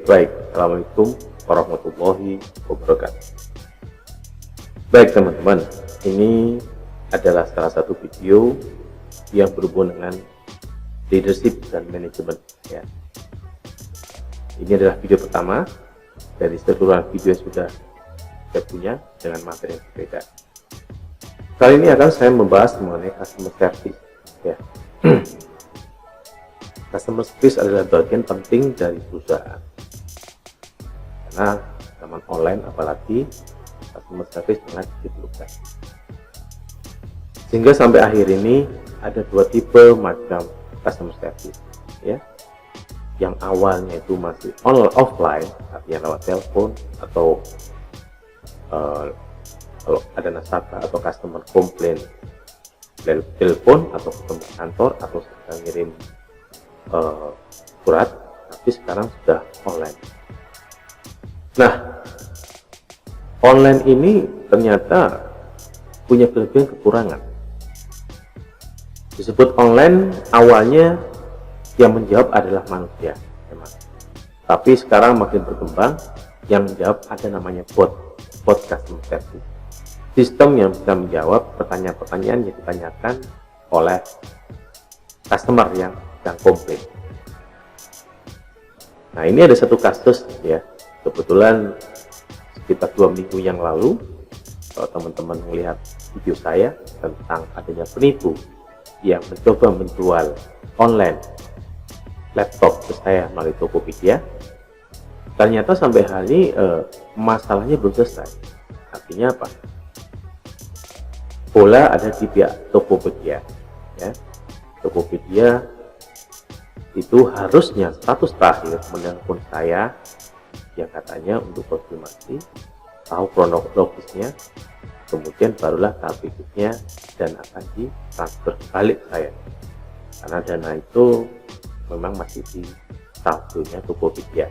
baik. Assalamualaikum warahmatullahi wabarakatuh. Baik teman-teman, ini adalah salah satu video yang berhubungan dengan leadership dan manajemen ya. Ini adalah video pertama dari seluruh video yang sudah saya punya dengan materi yang berbeda. Kali ini akan saya membahas mengenai customer service ya. Customer service adalah bagian penting dari perusahaan, karena zaman online apalagi customer service sangat diperlukan. Sehingga sampai akhir ini ada dua tipe macam customer service ya. Yang awalnya itu masih offline, artinya lewat telepon atau kalau ada nasabah atau customer komplain dari telepon atau ketemu kantor atau sedang ngirim surat, tapi sekarang sudah online. Nah, online ini ternyata punya kelebihan kekurangan. Disebut online, awalnya yang menjawab adalah manusia memang. Tapi sekarang makin berkembang, yang menjawab ada namanya bot customer service. Sistem yang bisa menjawab pertanyaan-pertanyaan yang ditanyakan oleh customer yang komplain. Nah, ini ada satu kasus ya, kebetulan sekitar 2 minggu yang lalu, kalau teman-teman melihat video saya tentang adanya penipu yang mencoba menjual online laptop ke saya melalui Tokopedia, ternyata sampai hari ini masalahnya belum selesai. Artinya apa? Bola ada di pihak Tokopedia ya. Tokopedia itu harusnya status terakhir menelpon saya yang katanya untuk konfirmasi, tahu kronologisnya, kemudian barulah tahap berikutnya dan akan ditransfer balik saya, karena dana itu memang masih di saldonya Tokopedia,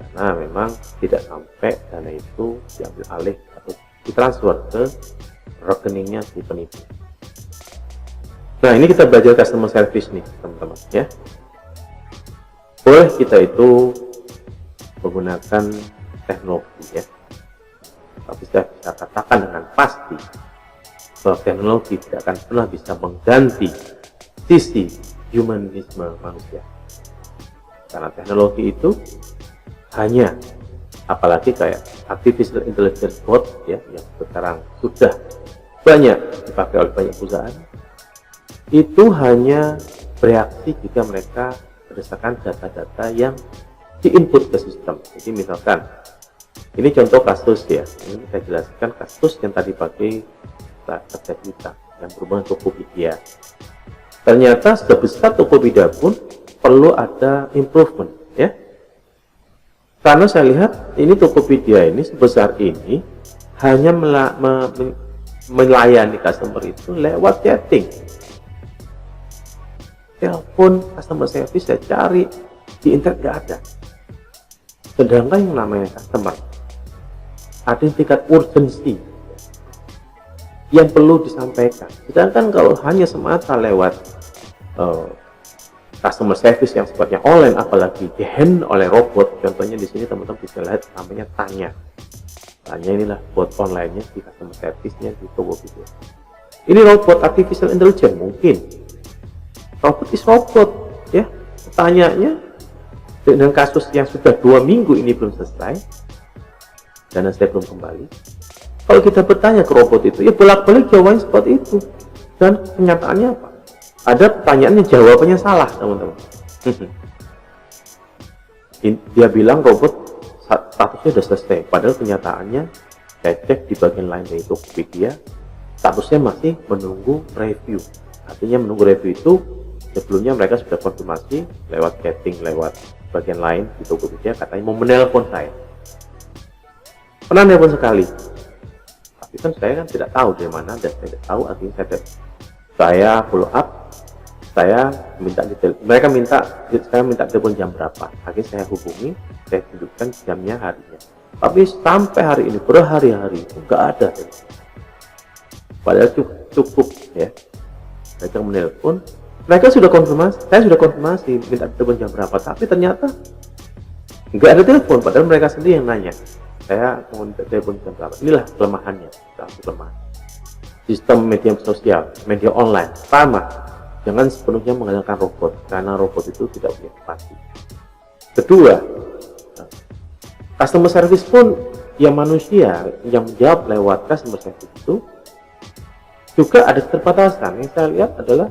karena memang tidak sampai dana itu diambil alih atau ditransfer ke rekeningnya si penipu. Nah, ini kita belajar customer service nih teman-teman ya. Boleh kita itu menggunakan teknologi ya, tapi saya bisa katakan dengan pasti bahwa teknologi tidak akan pernah bisa mengganti sisi humanisme manusia, karena teknologi itu hanya, apalagi kayak artificial intelligence bot ya, yang sekarang sudah banyak dipakai oleh banyak perusahaan, itu hanya bereaksi jika mereka berdasarkan data-data yang diinput ke sistem. Jadi misalkan ini contoh kasus ya, ini saya jelaskan kasus yang tadi pakai terjadi yang berhubungan Tokopedia. Ternyata sebesar Tokopedia pun perlu ada improvement ya, karena saya lihat ini Tokopedia ini sebesar ini hanya melayani customer itu lewat chatting. Telepon customer service saya cari di internet nggak ada. Sedangkan yang namanya customer ada tingkat urgensi yang perlu disampaikan. Sedangkan kalau hanya semata lewat customer service yang sifatnya online, apalagi di-handle oleh robot, contohnya di sini teman-teman bisa lihat namanya Tanya. Tanya inilah bot online-nya di customer service-nya di Tokopedia. Ini robot artificial intelligence mungkin. Robot is robot ya. Pertanyaannya dengan kasus yang sudah 2 minggu ini belum selesai, dana saya belum kembali. Kalau kita bertanya ke robot itu, ya bolak-balik jawabannya seperti itu. Dan kenyataannya apa? Ada pertanyaannya jawabannya salah teman-teman. Dia bilang robot statusnya sudah selesai, padahal kenyataannya saya cek di bagian lain dari Tokopedia, statusnya masih menunggu review. Artinya menunggu review itu sebelumnya mereka sudah konfirmasi lewat chatting, lewat bagian lain di Tokopedia, katanya mau menelpon saya. Pernah nelpon sekali, tapi kan saya kan tidak tahu dari mana dan saya tidak tahu, artinya saya follow up, saya minta detail, mereka minta saya minta telepon jam berapa, akhirnya saya hubungi, saya tunjukkan jamnya, harinya, tapi sampai hari ini berhari-hari itu nggak ada. Padahal cukup ya, mereka menelpon, mereka sudah konfirmasi, saya sudah konfirmasi minta telepon jam berapa, tapi ternyata nggak ada telepon, padahal mereka sendiri yang nanya, saya mau telepon jam berapa. Inilah kelemahannya, kelemahan sistem media sosial, media online. Pertama, jangan sepenuhnya mengandalkan robot, karena robot itu tidak punya empati. Kedua, customer service pun yang manusia yang menjawab lewat customer service itu juga ada keterbatasan. Yang saya lihat adalah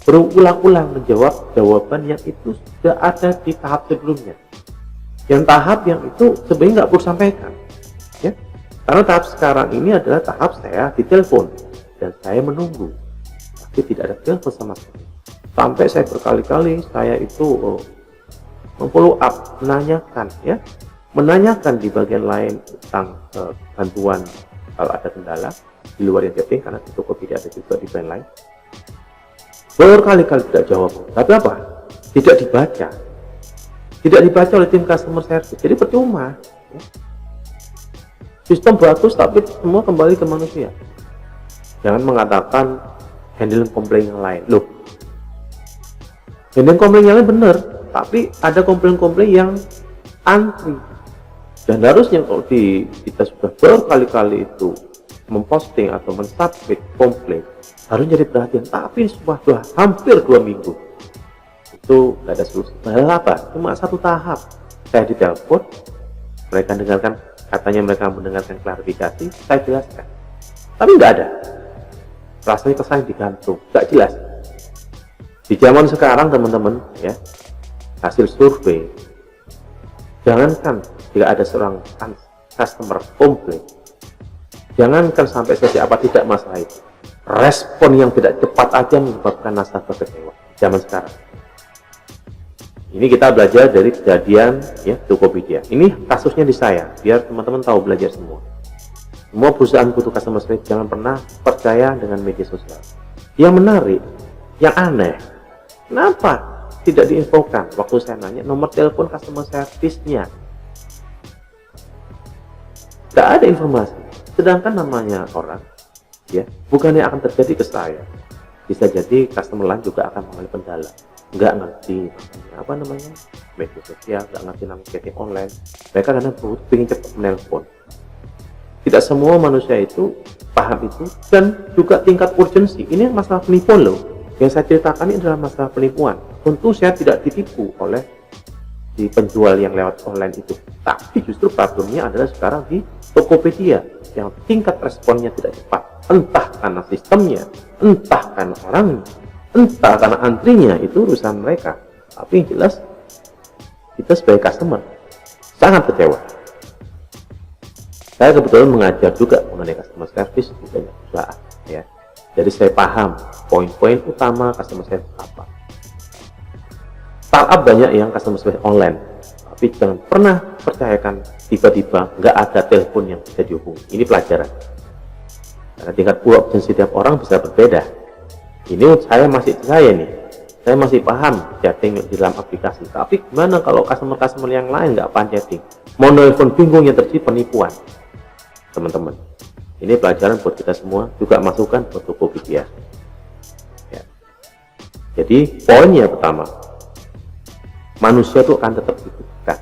berulang-ulang menjawab jawaban yang itu sudah ada di tahap sebelumnya, yang tahap yang itu sebenarnya nggak perlu sampaikan, ya. Karena tahap sekarang ini adalah tahap saya ditelepon dan saya menunggu, tapi tidak ada telepon sama sekali. Sampai saya berkali-kali saya itu follow up, menanyakan di bagian lain tentang bantuan kalau ada kendala di luar yang chatting, karena di Tokopedia ada juga di bagian lain. Berkali-kali tidak jawab, tapi apa? Tidak dibaca oleh tim customer service, jadi percuma. Sistem bagus tapi semua kembali ke manusia. Jangan mengatakan handling komplain yang lain. Loh, handling komplain yang lain benar, tapi ada komplain-komplain yang antri. Dan harusnya kalau kita sudah berkali-kali itu memposting atau mensubmit komplain, harus jadi perhatian. Tapi sudah hampir 2 minggu itu nggak ada solusi. Padahal apa? Cuma satu tahap. Saya ditelepon, mereka dengarkan, katanya mereka mendengarkan klarifikasi, saya jelaskan. Tapi nggak ada. Rasanya kesan digantung, nggak jelas. Di zaman sekarang teman-teman, ya, hasil survei, jangankan jika ada seorang customer komplain, jangankan sampai sesi apa tidak masalah itu, respon yang tidak cepat aja menyebabkan nasabah kecewa zaman sekarang. Ini kita belajar dari kejadian, ya, Tokopedia. Ini kasusnya di saya, biar teman-teman tahu, belajar semua. Semua perusahaan butuh customer service, jangan pernah percaya dengan media sosial. Yang menarik, yang aneh, kenapa tidak diinfokan waktu saya nanya nomor telepon customer service-nya? Tidak ada informasi. Sedangkan namanya orang, ya, bukannya akan terjadi ke saya, bisa jadi customer lain juga akan mengalami kendala, nggak ngerti apa namanya media sosial, nggak ngerti namanya chatting online. Mereka kadang ingin cepat menelpon. Tidak semua manusia itu paham itu, dan juga tingkat urgensi. Ini masalah penipuan loh. Yang saya ceritakan ini adalah masalah penipuan. Tentu saya tidak ditipu oleh di penjual yang lewat online itu, tapi justru problemnya adalah sekarang di Tokopedia yang tingkat responnya tidak cepat, entah karena sistemnya, entah karena orangnya, entah karena antrinya, itu urusan mereka. Tapi yang jelas kita sebagai customer sangat kecewa. Saya kebetulan mengajar juga mengenai customer service di banyak perusahaan, ya. Jadi saya paham poin-poin utama customer service apa. Startup banyak yang customer service online, tapi jangan pernah percayakan tiba-tiba nggak ada telepon yang bisa dihubungi. Ini pelajaran. Karena tingkat urgensi setiap orang bisa berbeda. Ini saya masih paham chatting di dalam aplikasi. Tapi gimana kalau customer yang lain nggak paham chatting? Mau nelfon bingung, yang terjadi penipuan. Teman-teman, ini pelajaran buat kita semua, juga masukan buat Tokopedia. Ya. Jadi poinnya pertama, manusia itu akan tetap dibutuhkan.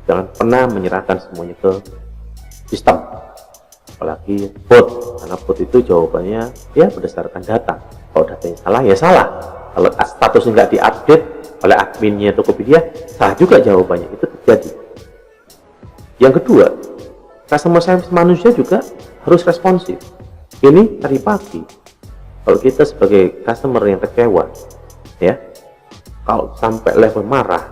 Jangan pernah menyerahkan semuanya ke sistem, apalagi bot, karena bot itu jawabannya ya berdasarkan data. Kalau datanya salah ya salah, kalau statusnya nggak diupdate oleh adminnya Tokopedia, salah juga jawabannya. Itu terjadi. Yang kedua, customer service manusia juga harus responsif. Ini tadi pagi, kalau kita sebagai customer yang kecewa, ya, kalau sampai level marah,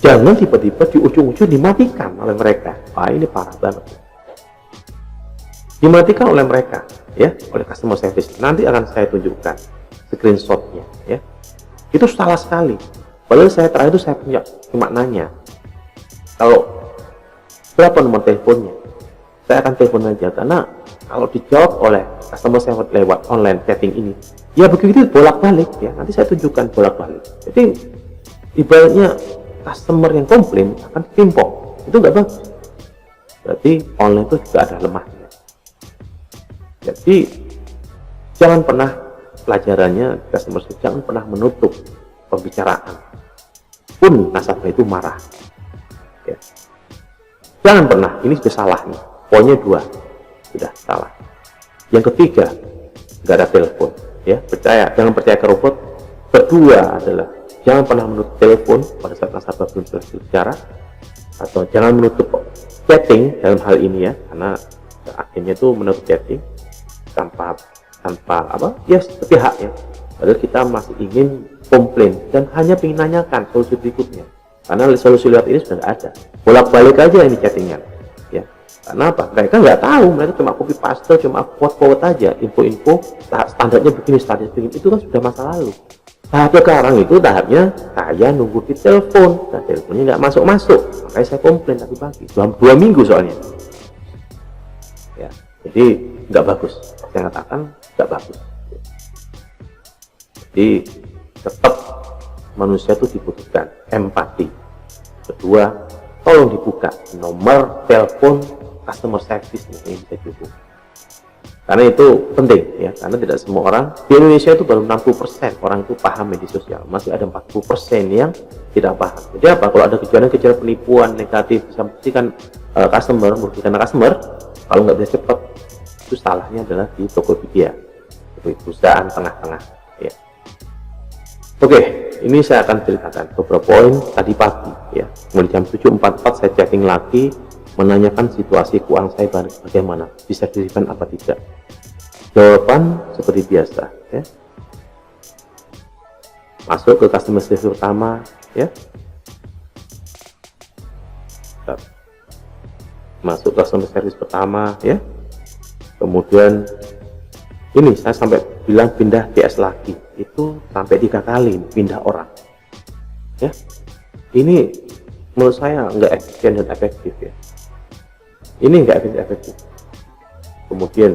jangan tiba-tiba di ujung-ujung dimatikan oleh mereka. Wah, ini parah banget. Dimatikan oleh mereka, ya, oleh customer service. Nanti akan saya tunjukkan screenshotnya, ya. Itu salah sekali. Padahal saya terakhir itu saya punya cuma nanya, kalau berapa nomor teleponnya, saya akan telepon aja, karena kalau dijawab oleh customer service lewat online chatting ini, ya begitu bolak-balik, ya, nanti saya tunjukkan bolak-balik. Jadi ibaratnya customer yang komplain akan timpok, itu nggak bagus. Berarti online itu juga ada lemahnya. Jadi jangan pernah, pelajarannya customer service, jangan pernah menutup pembicaraan. pun nasabah itu marah. Ya. Jangan pernah, ini sudah salah nih. Poinnya 2, sudah salah. Yang ketiga, nggak ada telepon. Ya, jangan percaya ke robot. Kedua adalah jangan pernah menutup telepon pada saat nasabah belum selesai bicara, atau jangan menutup chatting dalam hal ini ya, karena akhirnya itu menutup chatting tanpa apa ya, sepihak ya. Padahal kita masih ingin komplain dan hanya ingin nanyakan solusi berikutnya, karena solusi lewat ini sudah nggak ada. Bolak-balik aja ini chattingnya ya. Karena apa? Mereka nggak tahu, mereka cuma copy paste, cuma forward aja info-info standarnya begini, standarnya begini, itu kan sudah masa lalu. Tahap sekarang itu tahapnya saya nunggu di telepon dan teleponnya nggak masuk, makanya saya komplain tadi pagi, 2 minggu soalnya ya. Jadi nggak bagus, saya katakan nggak bagus. Jadi tetap manusia itu dibutuhkan empati. Kedua, tolong dibuka nomor telepon customer service yang bisa dihubungi, karena itu penting ya, karena tidak semua orang di Indonesia itu baru 60% orang itu paham media sosial, masih ada 40% yang tidak paham. Jadi apa, kalau ada kejadian penipuan negatif bisa merugikan customer, kalau nggak bisa cepat, itu salahnya adalah di Tokopedia, perusahaan tengah-tengah ya. Oke, ini saya akan ceritakan beberapa poin tadi pagi ya. Mulai jam 7.44 saya chatting lagi, menanyakan situasi keuangan saya bagaimana, bisa diberikan apa tidak. Jawaban seperti biasa ya. Masuk ke customer service pertama ya. Masuk ke customer service pertama ya. Kemudian ini saya sampai bilang pindah DS lagi, itu sampai 3 kali pindah orang ya. Ini menurut saya nggak efisien dan efektif ya. Ini nggak efektif. Kemudian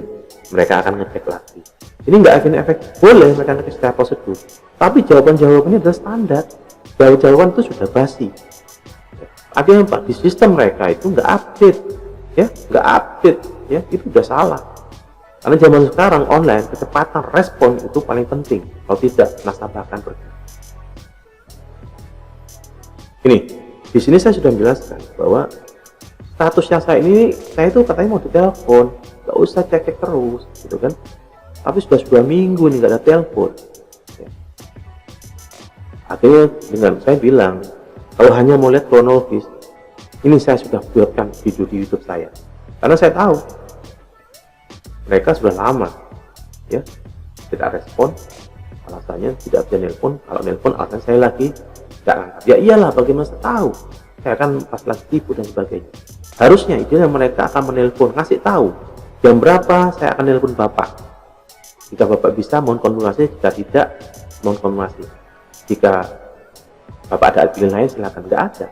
mereka akan ngecek lagi. Ini nggak efektif. Boleh mereka ngecek secara prosedur, tapi jawabannya adalah standar. Jawaban itu sudah basi. Artinya apa? Di sistem mereka itu nggak update, ya, nggak update, ya, itu udah salah. Karena zaman sekarang online, kecepatan respon itu paling penting. Kalau tidak, nasabah akan pergi. Ini, di sini saya sudah menjelaskan bahwa statusnya saya itu katanya mau ditelepon, nggak usah cek terus, gitu kan? Tapi sudah 2 minggu nih nggak ada telepon. Ya. Akhirnya dengan saya bilang, kalau hanya mau lihat kronologis, ini saya sudah buatkan video di YouTube saya, karena saya tahu mereka sudah lama, ya, tidak respon, alasannya tidak bisa nelpon. Kalau nelpon alasan saya lagi nggak angkat. Ya iyalah, bagaimana saya tahu? Saya akan pas lagi tipu dan sebagainya. Harusnya idealnya mereka akan menelpon, ngasih tahu jam berapa saya akan nelpon bapak. Jika bapak bisa, mohon konfirmasi. Jika tidak, mohon konfirmasi. Jika bapak ada pilihan lain, silakan. Nggak ada.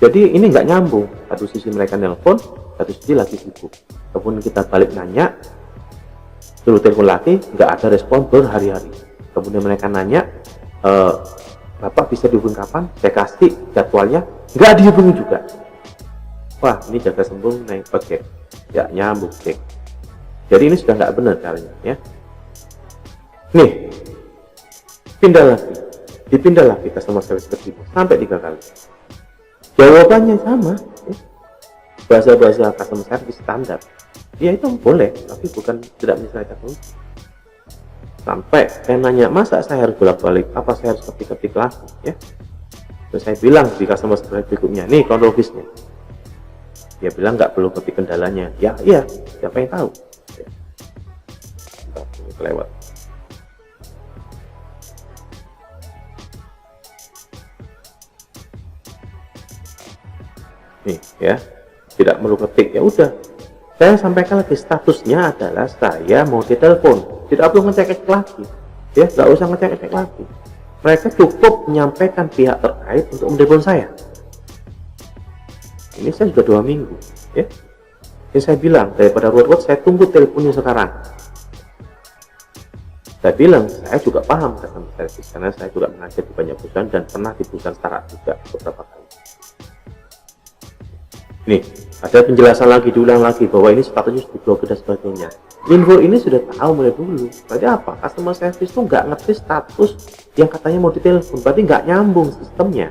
Jadi ini nggak nyambung. Satu sisi mereka nelpon, satu sisi lagi sibuk. Kemudian kita balik nanya, suruh telepon lagi, nggak ada respon berhari-hari. Kemudian mereka nanya, bapak bisa dihubungi kapan? Saya kasih jadwalnya, nggak dihubungi juga. Wah, ini jaga sembung naik paket, nggak nyambung, cek. Jadi ini sudah nggak benar caranya, ya. Nih, dipindah lagi customer service kedua sampai 3 kali. Jawabannya sama, ya. Bahasa customer service standar. Ya itu boleh, tapi bukan tidak menyelesaikan solusi. Sampai saya nanya, masa saya harus bolak-balik? Apa saya harus ketik-ketik lagi? Ya. Terus saya bilang di customer service berikutnya, nih kronologisnya. Dia bilang nggak perlu ketik kendalanya. Ya iya, siapa yang tahu? Ya. Ini kelewat. Nih ya, tidak perlu ketik, ya udah. Saya sampaikan lagi statusnya adalah saya mau ditelepon, tidak perlu ngecek lagi, ya, nggak usah ngecek lagi. Mereka cukup menyampaikan pihak terkait untuk menelpon saya. Ini saya sudah 2 minggu, ya. Jadi saya bilang daripada ruwet-ruwet, saya tunggu teleponnya sekarang. Saya bilang saya juga paham customer service karena saya juga mengajar di banyak perusahaan dan pernah di perusahaan startup juga beberapa kali. Nih, ada penjelasan lagi, diulang lagi bahwa ini statusnya sudah diblokir dan sebagainya. Info ini sudah tahu mulai dulu. Berarti apa? Customer service itu nggak ngerti status yang katanya mau ditelepon. Berarti nggak nyambung sistemnya.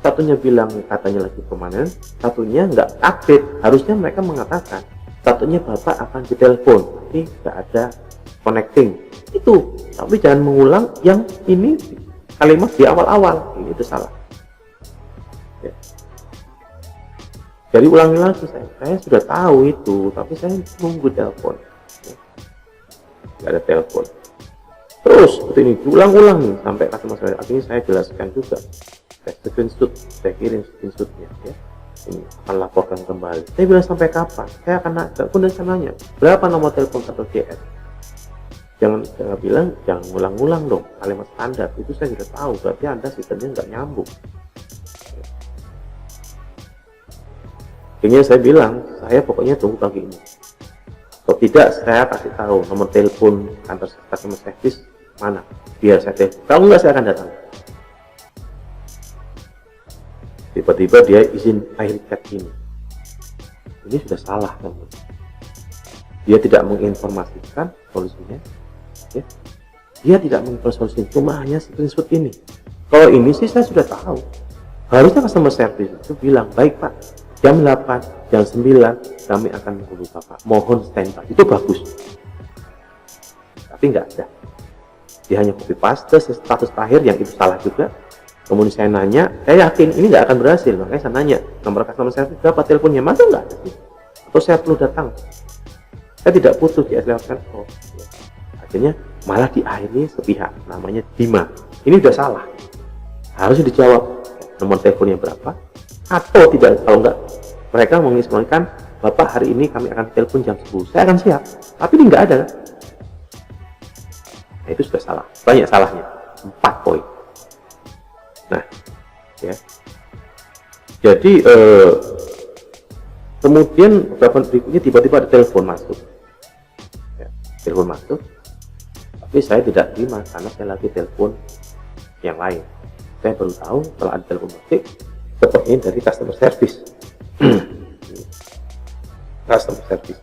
Satunya bilang katanya lagi permanen, satunya nggak update. Harusnya mereka mengatakan satunya bapak akan ditelepon, tapi nggak ada connecting itu. Tapi jangan mengulang yang ini kalimat di awal-awal, ini itu salah ya. Jadi ulangi lagi, saya sudah tahu itu, tapi saya nunggu telepon ya. Nggak ada telepon terus seperti ini, diulang-ulang nih sampai customer service. Akhirnya saya jelaskan juga, saya screenshot, saya kirim screenshotnya ya. Ini akan laporkan kembali. Saya bilang sampai kapan? Saya akan nanya berapa nomor telepon atau GS. Jangan bilang, jangan ngulang-ngulang dong kalimat standar itu. Saya sudah tahu, berarti Anda sistemnya nggak nyambung. Akhirnya saya bilang, saya pokoknya tunggu pagi ini. Kalau tidak, saya kasih tahu nomor telepon kantor customer service mana, biar saya telepon. Kalau nggak, saya akan datang. Tiba-tiba dia izin akhir chat ini sudah salah kan? Dia tidak menginformasikan solusinya ya. Dia tidak menginformasikan, cuma hanya screenshot ini. Kalau ini sih saya sudah tahu, harusnya customer service itu bilang, baik pak, jam 8, jam 9 kami akan menghubungi bapak, mohon standby. Itu bagus, tapi nggak ada. Dia hanya copy paste status terakhir yang itu salah juga. Kemudian saya nanya, saya yakin ini nggak akan berhasil, makanya saya nanya nomor customer service berapa, teleponnya masa nggak ada sih? Atau saya perlu datang? Saya tidak butuh di lewat telepon. Akhirnya malah diakhiri sepihak, namanya Dima. Ini udah salah, harus dijawab nomor teleponnya berapa, atau tidak. Kalau nggak, mereka menginstruksikan bapak hari ini kami akan telepon jam 10, saya akan siap, tapi ini nggak ada. Nah, itu sudah salah, banyak salahnya, 4 poin. Nah, ya. Jadi kemudian beberapa berikutnya tiba-tiba ada telepon masuk. Ya, telepon masuk. Tapi saya tidak terima karena saya lagi telepon yang lain. Saya baru tahu setelah ada telepon masuk, sepertinya dari customer service. Customer service.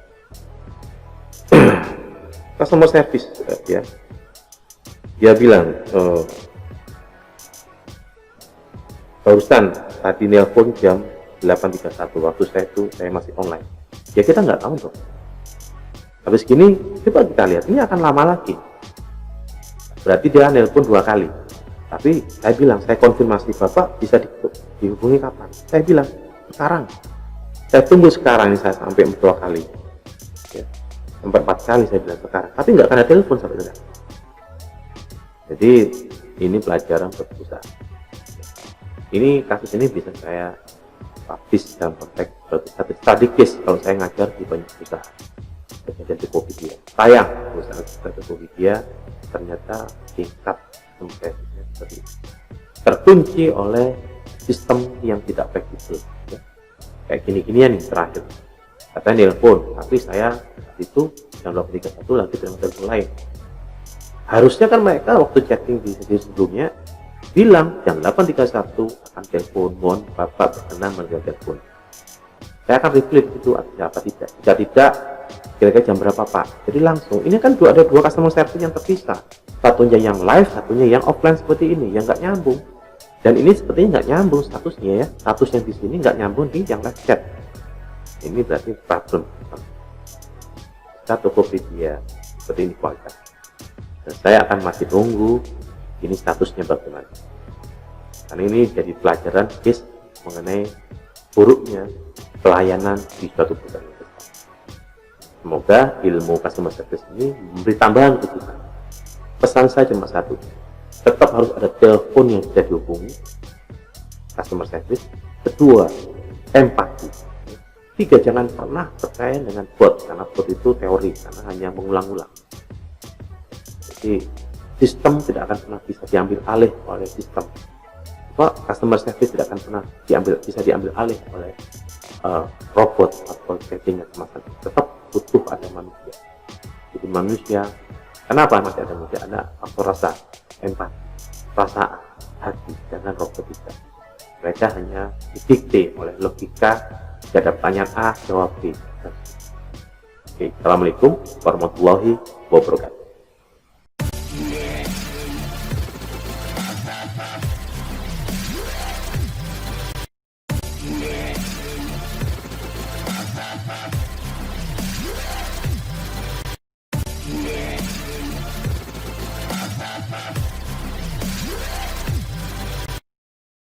Customer service ya. Dia bilang, barusan tadi nelpon jam 8.31, waktu saya masih online. Ya kita nggak tahu dong. Habis gini, coba kita lihat, ini akan lama lagi. Berarti dia nelpon 2 kali. Tapi saya bilang, saya konfirmasi bapak bisa dihubungi kapan? Saya bilang sekarang. Saya tunggu sekarang ini, saya sampai 2 kali. Ya, sampai 4 kali saya bilang sekarang. Tapi nggak akan ada telepon sampai sekarang. Jadi ini pelajaran buat perusahaan. Ini kasus ini bisa saya publish dalam konteks satu study case kalau saya ngajar di banyak perusahaan. Kejadian Tokopedia. Sayang perusahaan Tokopedia ternyata tingkat kompetensinya seperti terkunci oleh sistem yang tidak fleksibel. Ya. Kayak gini-ginian nih terakhir. Katanya nelpon, tapi saya itu jam 8.31 lagi dengan telepon lain. Harusnya kan mereka waktu chatting di sesi sebelumnya bilang jam 8.31 akan telepon, mohon bapak berkenan menerima telepon. Saya akan reply itu artinya apa tidak. Jika tidak, kira-kira jam berapa pak? Jadi langsung, ini kan ada 2 customer service yang terpisah. Satunya yang live, satunya yang offline seperti ini, yang nggak nyambung. Dan ini sepertinya nggak nyambung statusnya ya. Status yang di sini nggak nyambung di yang live chat. Ini berarti problem. Kita Tokopedia seperti ini kualitas. Dan saya akan masih tunggu ini statusnya bagaimana. Karena ini jadi pelajaran case mengenai buruknya pelayanan di suatu perusahaan. Semoga ilmu customer service ini memberi tambahan ke kita. Pesan saya cuma satu, tetap harus ada telepon yang bisa dihubungi, customer service. Kedua, empati. 3, jangan pernah percaya dengan bot, karena bot itu teori, karena hanya mengulang-ulang. Jadi sistem tidak akan pernah bisa diambil alih oleh sistem. Customer service tidak akan pernah bisa diambil alih oleh robot atau setting semacam itu. Tetap butuh ada manusia. Jadi manusia, kenapa masih ada manusia? Ada faktor rasa, empati, perasaan, hati, jangan robotika. Mereka hanya didikte oleh logika. Jika ada pertanyaan A, jawab B. Oke, assalamualaikum warahmatullahi wabarakatuh.